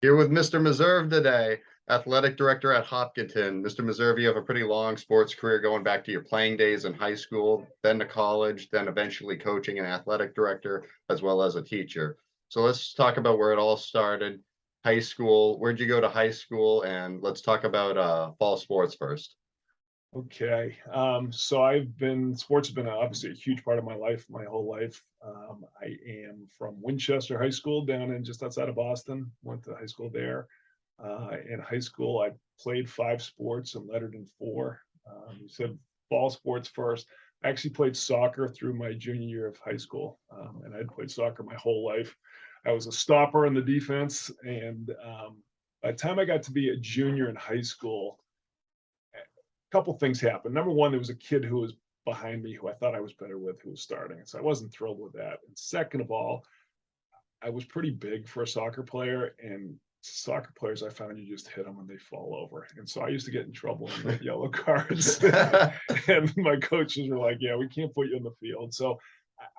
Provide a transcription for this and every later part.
Here with Mr. Meserve today, athletic director at Hopkinton. Mr. Meserve, you have a pretty long sports career going back to your playing days in high school, then to college, then eventually coaching and athletic director, as well as a teacher. So let's talk about where it all started. High school, where'd you go to high school? And let's talk about fall sports first. Okay. So sports has been obviously a huge part of my life, my whole life. I am from Winchester High School down in just outside of Boston. Went to high school there. In high school, I played 5 sports and lettered in 4. You said fall sports first. I actually played soccer through my junior year of high school, and I'd played soccer my whole life. I was a stopper in the defense, and by the time I got to be a junior in high school, couple things happened. Number one, there was a kid who was behind me who I thought I was better with, who was starting. So I wasn't thrilled with that. And second of all, I was pretty big for a soccer player, and soccer players, I found you just hit them and they fall over. And so I used to get in trouble and get yellow cards. And my coaches were like, yeah, we can't put you in the field. So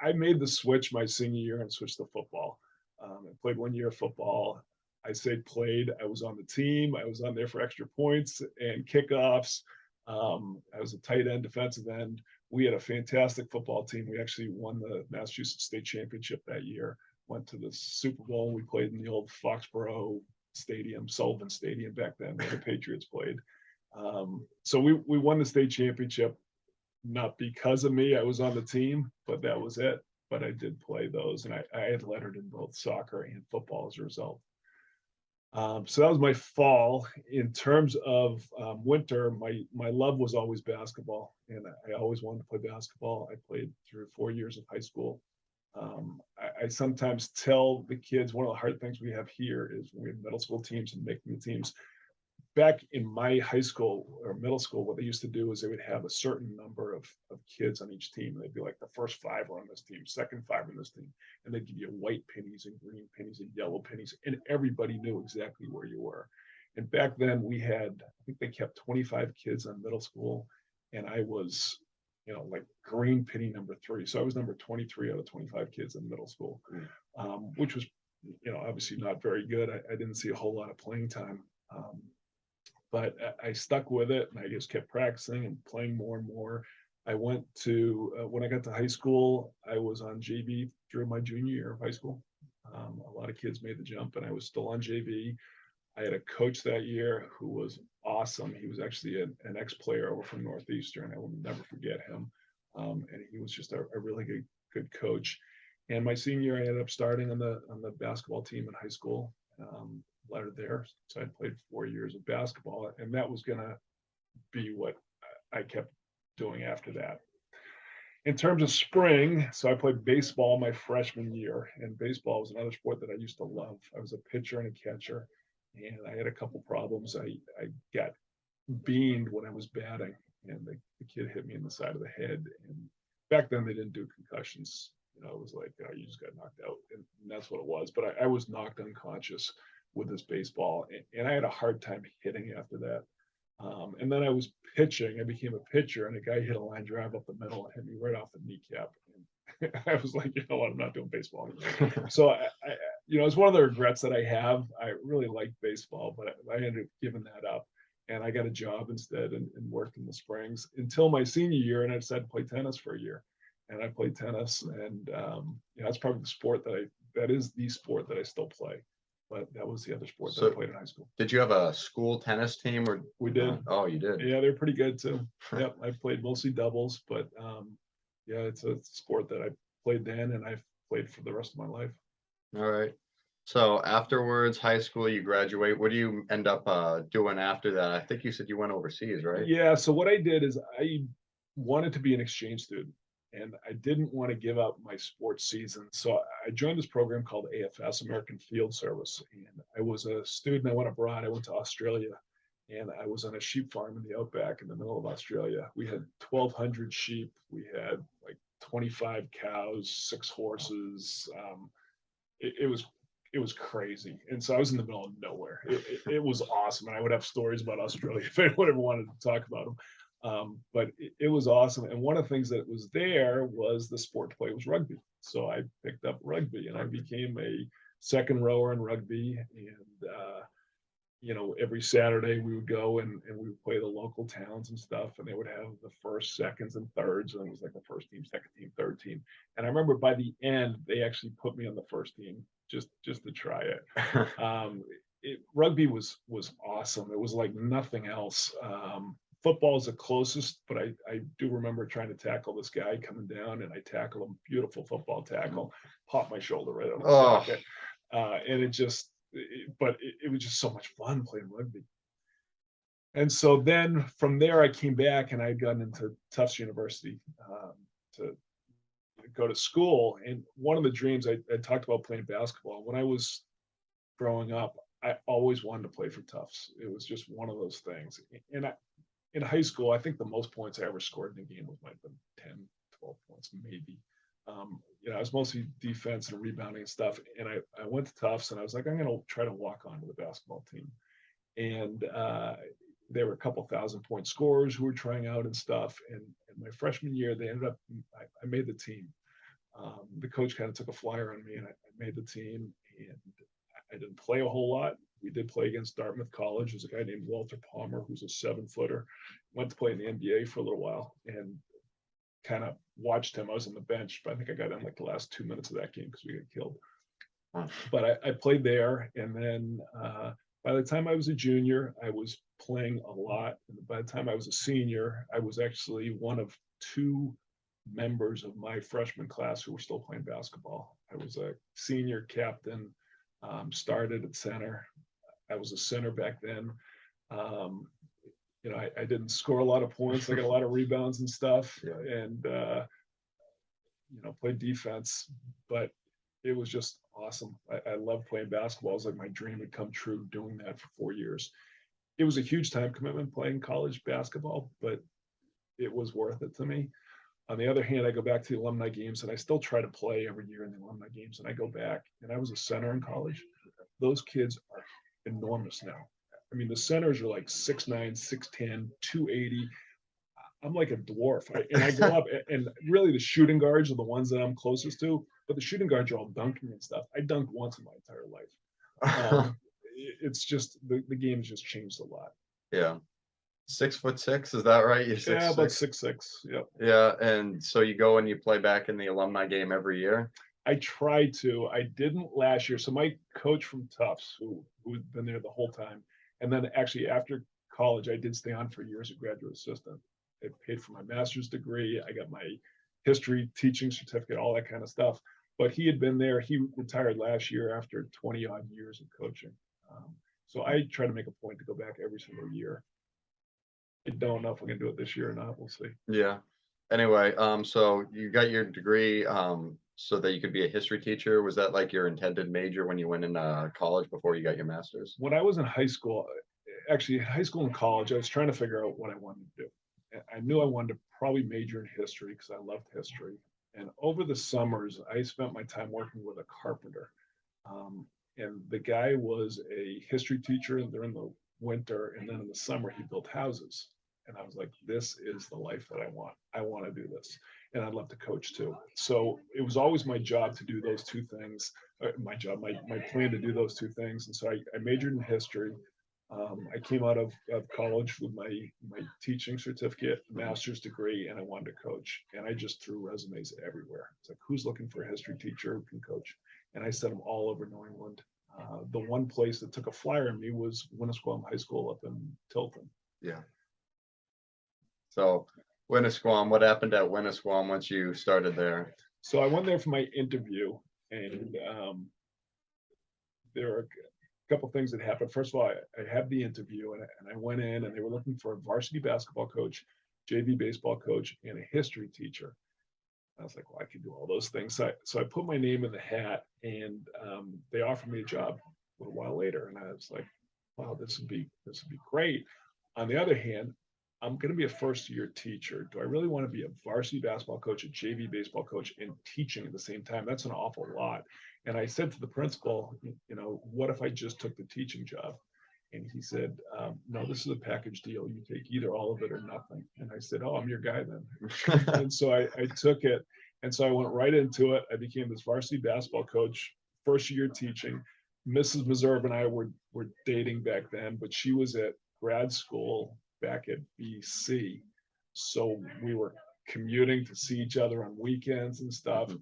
I made the switch my senior year and switched to football. I played 1 year of football. I say played. I was on the team. I was on there for extra points and kickoffs. I was a tight end, defensive end. We had a fantastic football team. We actually won the Massachusetts State Championship that year. Went to the Super Bowl. We played in the old Foxborough Stadium, Sullivan Stadium back then, where the Patriots played. So we won the state championship, not because of me. I was on the team, but that was it. But I did play those, and I had lettered in both soccer and football as a result. So that was my fall. In terms of winter, my love was always basketball, and I always wanted to play basketball. I played through 4 years of high school. I sometimes tell the kids one of the hard things we have here is when we have middle school teams and making the teams. Back in my high school or middle school, what they used to do is they would have a certain number of kids on each team. They'd be like, the first 5 are on this team, second 5 on this team. And they'd give you white pennies and green pennies and yellow pennies. And everybody knew exactly where you were. And back then we had, I think they kept 25 kids on middle school. And I was, like green penny number 3. So I was number 23 out of 25 kids in middle school, which was, obviously not very good. I didn't see a whole lot of playing time. But I stuck with it, and I just kept practicing and playing more and more. I went to when I got to high school, I was on JV through my junior year of high school. A lot of kids made the jump, and I was still on JV. I had a coach that year who was awesome. He was actually an ex-player over from Northeastern. I will never forget him, and he was just a really good coach. And my senior year, I ended up starting on the basketball team in high school. Lettered there. So I played 4 years of basketball, and that was going to be what I kept doing after that. In terms of spring, so I played baseball my freshman year, and baseball was another sport that I used to love. I was a pitcher and a catcher, and I had a couple problems. I got beamed when I was batting, and the kid hit me in the side of the head. And back then they didn't do concussions. It was like you just got knocked out, and that's what it was. But I was knocked unconscious with this baseball, and I had a hard time hitting after that. And then I was pitching. I became a pitcher, and a guy hit a line drive up the middle and hit me right off the kneecap. And I was like, you know what, I'm not doing baseball anymore. So it's one of the regrets that I have. I really liked baseball, but I ended up giving that up, and I got a job instead and worked in the Springs until my senior year, and I decided to play tennis for a year. And I played tennis, and that's probably the sport that is the sport that I still play. But that was the other sport that I played in high school. Did you have a school tennis team or? We did. Oh, you did. Yeah, they're pretty good too. Yep, I played mostly doubles, but yeah, it's a sport that I played then, and I've played for the rest of my life. All right. So afterwards, high school, you graduate. What do you end up doing after that? I think you said you went overseas, right? Yeah. So what I did is I wanted to be an exchange student, and I didn't want to give up my sports season. So I joined this program called AFS, American Field Service, and I was a student. I went abroad. I went to Australia, and I was on a sheep farm in the outback in the middle of Australia. We had 1,200 sheep. We had like 25 cows, 6 horses. It was crazy. And so I was in the middle of nowhere. It was awesome. And I would have stories about Australia if anyone ever wanted to talk about them. But it was awesome. And one of the things that was there was the sport to play was rugby. So I picked up rugby, and I became second rower in rugby, and every Saturday we would go and we would play the local towns and stuff, and they would have the first, seconds, and thirds, and it was like the first team, second team, third team. And I remember by the end they actually put me on the first team just to try it. Rugby was awesome. It was like nothing else. Football is the closest, but I do remember trying to tackle this guy coming down, and I tackled him, beautiful football tackle, popped my shoulder right on the jacket. And it was just so much fun playing rugby. And so then from there, I came back and I had gotten into Tufts University to go to school. And one of the dreams I talked about playing basketball. When I was growing up, I always wanted to play for Tufts. It was just one of those things. And in high school, I think the most points I ever scored in a game might have been 10, 12 points, maybe. I was mostly defense and rebounding and stuff. And I went to Tufts and I was like, I'm going to try to walk onto the basketball team. And there were a couple 1,000-point scorers who were trying out and stuff. And my freshman year, they ended up, I made the team. The coach kind of took a flyer on me, and I made the team. And I didn't play a whole lot. We did play against Dartmouth College. There's a guy named Walter Palmer, who's a 7-footer. Went to play in the NBA for a little while and kind of watched him. I was on the bench, but I think I got in like the last 2 minutes of that game because we got killed. But I played there. And then by the time I was a junior, I was playing a lot. And by the time I was a senior, I was actually one of 2 members of my freshman class who were still playing basketball. I was a senior captain, started at center. I was a center back then. I didn't score a lot of points. I got a lot of rebounds and stuff, and played defense. But it was just awesome. I loved playing basketball. It was like my dream had come true doing that for 4 years. It was a huge time commitment playing college basketball, but it was worth it to me. On the other hand, I go back to the alumni games, and I still try to play every year in the alumni games. And I go back, and I was a center in college. Those kids are enormous now. I mean, the centers are like 6'9", 6'10", 280. I'm like a dwarf. And I go up, and really the shooting guards are the ones that I'm closest to, but the shooting guards are all dunking and stuff. I dunked once in my entire life. It's just, the game has just changed a lot. Yeah. 6'6", is that right? You're 6'6"? Yeah, about 6'6". Yep. Yeah, and so you go and you play back in the alumni game every year? I tried to. I didn't last year. So my coach from Tufts, who had been there the whole time, and then actually after college, I did stay on for years as a graduate assistant. I paid for my master's degree. I got my history teaching certificate, all that kind of stuff. But he had been there. He retired last year after 20 odd years of coaching. So I try to make a point to go back every single year. I don't know if we're gonna do it this year or not. We'll see. Yeah. Anyway, so you got your degree so that you could be a history teacher. Was that like your intended major when you went into college before you got your master's? When I was in high school, actually high school and college, I was trying to figure out what I wanted to do. I knew I wanted to probably major in history because I loved history. And over the summers, I spent my time working with a carpenter. And the guy was a history teacher during the winter, and then in the summer he built houses. And I was like, this is the life that I want. I want to do this, and I'd love to coach too. So it was always my job to do those 2 things. My plan to do those 2 things. And so I majored in history. I came out of college with my teaching certificate, master's degree, and I wanted to coach. And I just threw resumes everywhere. It's like, who's looking for a history teacher who can coach? And I sent them all over New England. The one place that took a flyer on me was Winchester High School up in Tilton. Yeah. So Winchester, what happened at Winchester once you started there? So I went there for my interview, and there are a couple things that happened. First of all, I had the interview, and I went in, and they were looking for a varsity basketball coach, JV baseball coach, and a history teacher. I was like, well, I could do all those things. So I put my name in the hat, and they offered me a job a little while later. And I was like, wow, this would be great. On the other hand, I'm going to be a first-year teacher. Do I really want to be a varsity basketball coach, a JV baseball coach, and teaching at the same time? That's an awful lot. And I said to the principal, what if I just took the teaching job? And he said, no, this is a package deal. You take either all of it or nothing. And I said, oh, I'm your guy then. And so I took it. And so I went right into it. I became this varsity basketball coach first year teaching. Mrs. Meserve and I were dating back then, but she was at grad school back at BC. So we were commuting to see each other on weekends and stuff.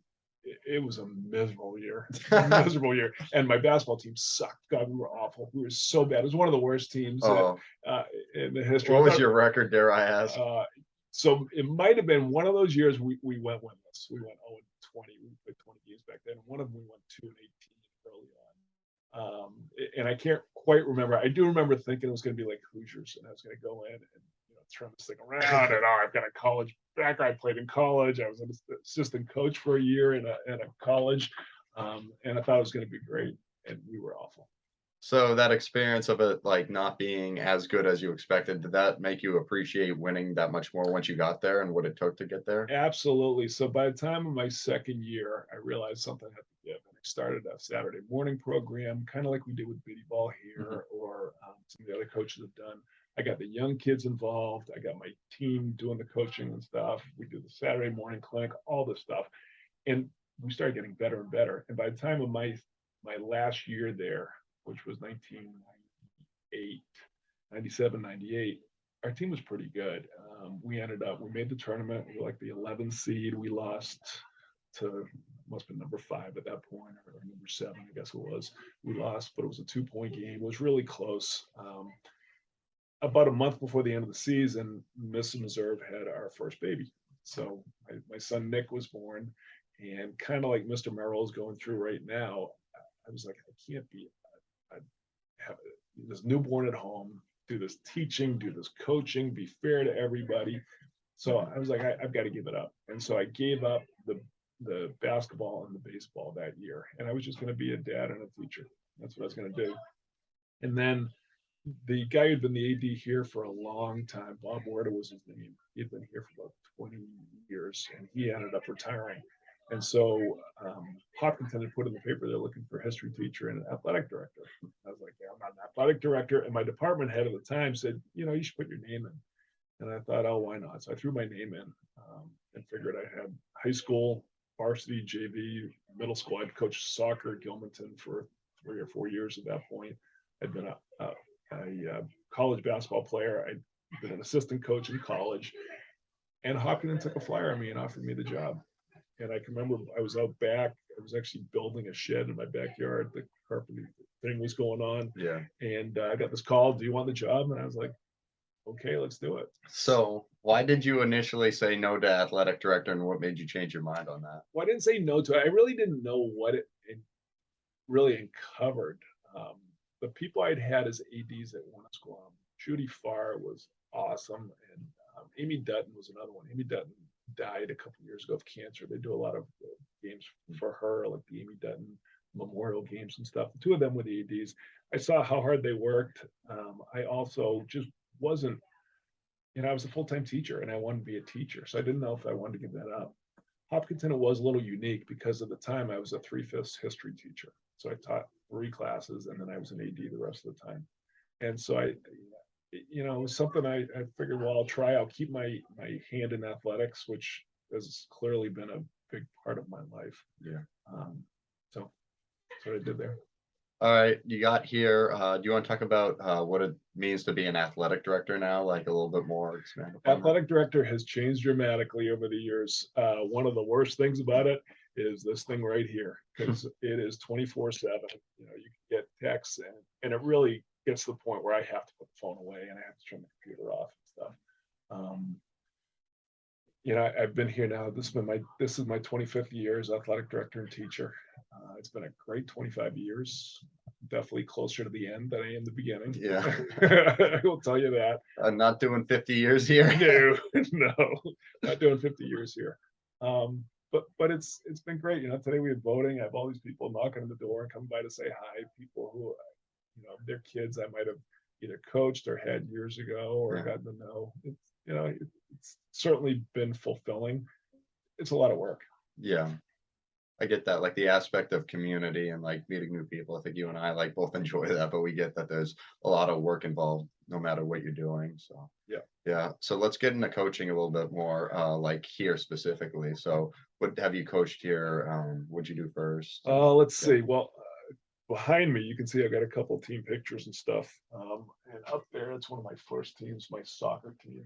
It was a miserable year, miserable year. And my basketball team sucked. God, we were awful. We were so bad. It was one of the worst teams in the history. What was your record, dare I ask? So it might have been one of those years we went winless. We went 0-20. We played 20 games back then. One of them we went 2-18 early on. And I can't quite remember. I do remember thinking it was going to be like Hoosiers, and I was going to go in and turn this thing around. And I've got a college background. I played in college. I was an assistant coach for a year in a college, and I thought it was going to be great. And we were awful. So that experience of it like not being as good as you expected, did that make you appreciate winning that much more once you got there and what it took to get there? Absolutely. So by the time of my second year, I realized something had to give, and I started a Saturday morning program, kind of like we did with Biddy Ball here, or some of the other coaches have done. I got the young kids involved. I got my team doing the coaching and stuff. We do the Saturday morning clinic, all this stuff, and we started getting better and better. And by the time of my last year there, which was 1998, 97, 98, our team was pretty good. We made the tournament. We were like the 11th seed. We lost to, must have been number 5 at that point, or number 7, I guess it was. We lost, but it was a 2-point game. It was really close. About a month before the end of the season, Mrs. Meserve had our first baby. So my son Nick was born, and kind of like Mr. Merrill is going through right now, I was like, I can't be have this newborn at home, do this teaching, do this coaching, be fair to everybody. So I was like, I've got to give it up. And so I gave up the basketball and the baseball that year. And I was just going to be a dad and a teacher. That's what I was going to do. And then the guy who'd been the AD here for a long time, Bob Warda was his name. He'd been here for about 20 years, and he ended up retiring. And so Hopkinton had put in the paper they're looking for a history teacher and an athletic director. I was like, yeah, I'm not an athletic director. And my department head at the time said, you should put your name in. And I thought, oh, why not? So I threw my name in and figured I had high school, varsity, JV, middle school. I'd coached soccer at Gilmanton for 3 or 4 years at that point. I'd been a college basketball player. I'd been an assistant coach in college. And Hopkinton took a flyer on me and offered me the job. And I can remember I was out back. I was actually building a shed in my backyard. The carpentry thing was going on. Yeah. And I got this call, do you want the job? And I was like, okay, let's do it. So why did you initially say no to athletic director, and what made you change your mind on that? Well, I didn't say no to it. I really didn't know what it really uncovered. The people I'd had as ADs at one school, Judy Farr was awesome. And Amy Dutton was another one. Amy Dutton died a couple of years ago of cancer. They do a lot of games for her, like the Amy Dutton memorial games and stuff. The two of them were the ADs. I saw how hard they worked. I also just wasn't, I was a full-time teacher and I wanted to be a teacher. So I didn't know if I wanted to give that up. Hopkinton, it was a little unique because at the time I was a 3/5 history teacher. So I taught 3 classes and then I was an AD the rest of the time. And so it was something I figured, well, I'll try. I'll keep my hand in athletics, which has clearly been a big part of my life. Yeah. So that's what I did there. All right, you got here. Do you want to talk about what it means to be an athletic director now, like a little bit more? Athletic director has changed dramatically over the years. One of the worst things about it is this thing right here, because it is 24/7. You can get texts, and it really gets to the point where I have to put the phone away and I have to turn the computer off and stuff. I've been here now. This is my 25th year as athletic director and teacher. It's been a great 25 years. Definitely closer to the end than I am the beginning. Yeah. I will tell you that. I'm not doing 50 years here. No, not doing 50 years here. But it's been great. Today we had voting. I have all these people knocking on the door and coming by to say hi. People who, their kids I might have either coached or had years ago or gotten to know. It's certainly been fulfilling. It's a lot of work. Yeah. I get that, like the aspect of community and like meeting new people. I think you and I like both enjoy that, but we get that there's a lot of work involved no matter what you're doing. So Yeah. yeah. So let's get into coaching a little bit more, like here specifically. So what have you coached here? What'd you do first? Let's Yeah. see. Well, behind me, you can see I've got a couple team pictures and stuff. And up there, it's one of my first teams, my soccer team.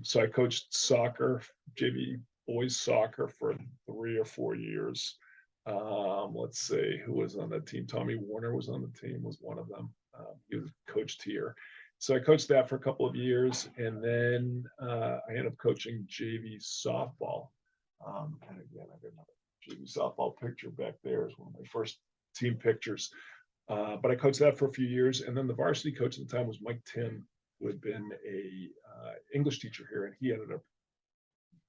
So I coached soccer, JV boys soccer for 3 or 4 years. Let's see who was on that team. Tommy Warner was on the team, was one of them. He was coached here. So I coached that for a couple of years, and then I ended up coaching JV softball. And again, I got another JV softball picture back there is one of my first team pictures. But I coached that for a few years, and then the varsity coach at the time was Mike Tim, who had been a English teacher here, and he ended up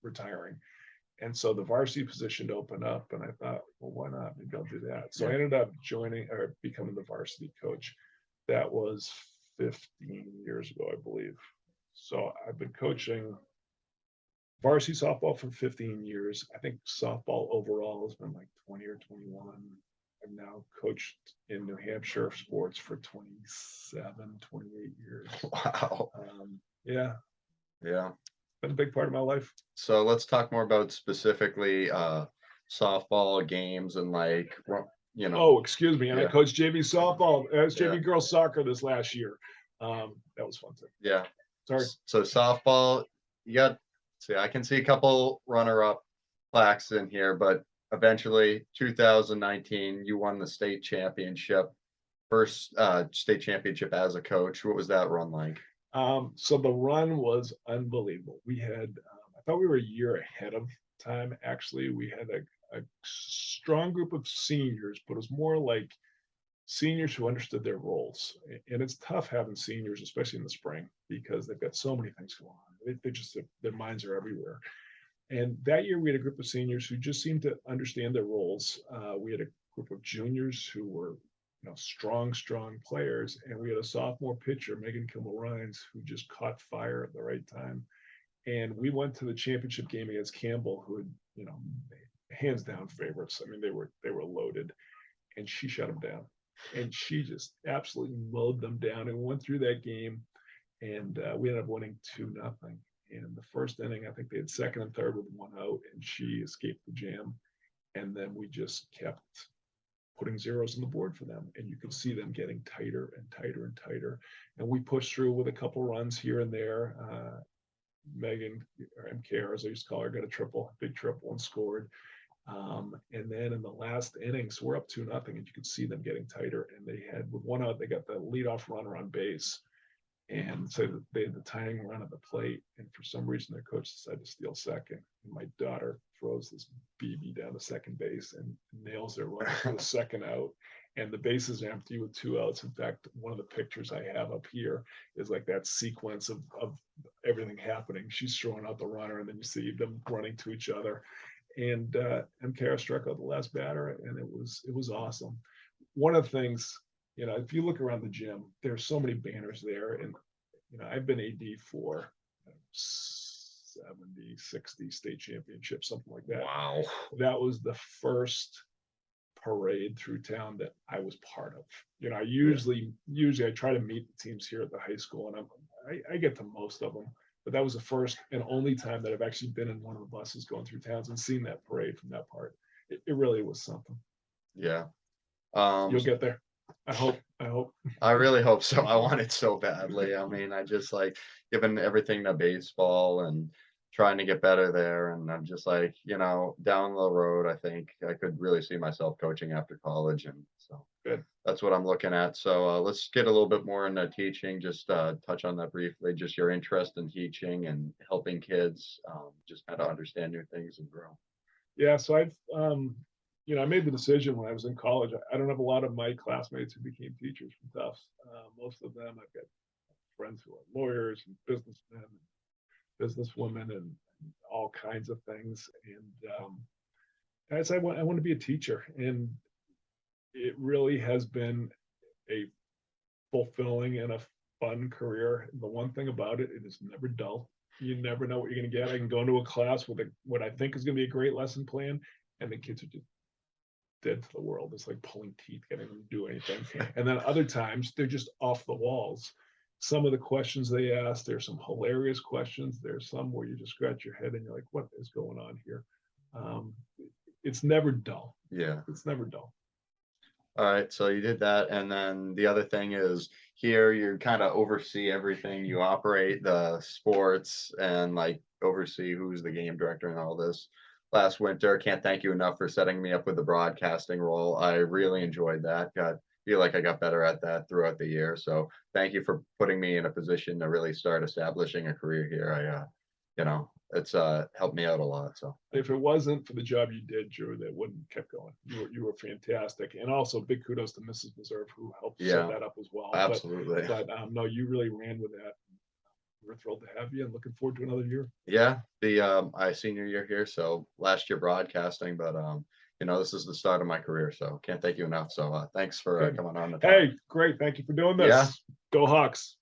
retiring. And so the varsity position opened up, and I thought, well, why not? Maybe I'll do that. So I ended up joining or becoming the varsity coach. That was 15 years ago, I believe. So I've been coaching varsity softball for 15 years. I think softball overall has been like 20 or 21. I've now coached in New Hampshire sports for 27, 28 years. Wow. Yeah, Yeah. been a big part of my life. So let's talk more about specifically softball games and like Oh, excuse me. And I yeah, coached JV softball, as yeah, JV girls soccer this last year. That was fun too. yeah. Sorry. So softball, you got see, I can see a couple runner-up plaques in here, but eventually 2019, you won the state championship, first state championship as a coach. What was that run like? So the run was unbelievable. We had, I thought we were a year ahead of time. Actually, we had a strong group of seniors, but it was more like seniors who understood their roles. And it's tough having seniors, especially in the spring, because they've got so many things going on. They just, their minds are everywhere. And that year we had a group of seniors who just seemed to understand their roles. We had a group of juniors who were, strong players, and we had a sophomore pitcher, Megan Kimball-Rhines, who just caught fire at the right time. And we went to the championship game against Campbell, who had, hands down favorites. I mean, they were loaded, and she shut them down, and she just absolutely mowed them down. And we went through that game, and we ended up winning 2-0. And the first inning, I think they had second and third with one out, and she escaped the jam. And then we just kept putting zeros on the board for them, and you could see them getting tighter and tighter and tighter. And we pushed through with a couple runs here and there. Megan, or MKR as I used to call her, got a triple, big triple, and scored. And then in the last innings, we're up 2-0, and you could see them getting tighter. And they had, with one out, they got the leadoff runner on base. And so they had the tying run at the plate, and for some reason their coach decided to steal second. And my daughter throws this BB down to second base and nails their run for the second out. And the base is empty with 2 outs. In fact, one of the pictures I have up here is like that sequence of everything happening. She's throwing out the runner, and then you see them running to each other. And MKR struck out the last batter, and it was awesome. One of the things, if you look around the gym, there's so many banners there. And, I've been AD for 70, 60 state championships, something like that. Wow. That was the first parade through town that I was part of. I usually I try to meet the teams here at the high school, and I get to most of them. But that was the first and only time that I've actually been in one of the buses going through towns and seen that parade from that part. It really was something. Yeah. You'll get there. I hope. I really hope so. I want it so badly. I mean, I just like given everything to baseball and trying to get better there. And I'm just like, down the road, I think I could really see myself coaching after college. And so Good. that's what I'm looking at. So let's get a little bit more into teaching, just touch on that briefly, just your interest in teaching and helping kids just kind of understand new things and grow. Yeah, so I've I made the decision when I was in college. I don't have a lot of my classmates who became teachers from Tufts. Most of them, I've got friends who are lawyers and businessmen, and businesswomen, and all kinds of things. And as I want to be a teacher, and it really has been a fulfilling and a fun career. The one thing about it, it is never dull. You never know what you're going to get. I can go into a class with what I think is going to be a great lesson plan, and the kids are just dead to the world. It's like pulling teeth, getting them to do anything. And then other times they're just off the walls. Some of the questions they ask, there's some hilarious questions. There's some where you just scratch your head and you're like, what is going on here? It's never dull. Yeah. It's never dull. All right, so you did that, and then the other thing is here you kind of oversee everything. You operate the sports and like oversee who's the game director and all this. Last winter, can't thank you enough for setting me up with the broadcasting role. I really enjoyed that. Feel like I got better at that throughout the year. So thank you for putting me in a position to really start establishing a career here. It's helped me out a lot. So If it wasn't for the job you did, Drew, that wouldn't have kept going. You were fantastic, and also big kudos to Mrs. Meserve who helped set that up as well. absolutely. But no, you really ran with that. We're thrilled to have you and looking forward to another year. Yeah, I senior year here, so last year broadcasting, but this is the start of my career, so can't thank you enough. So thanks for Okay. coming on. Hey, great. Thank you for doing this. Yeah. Go Hawks.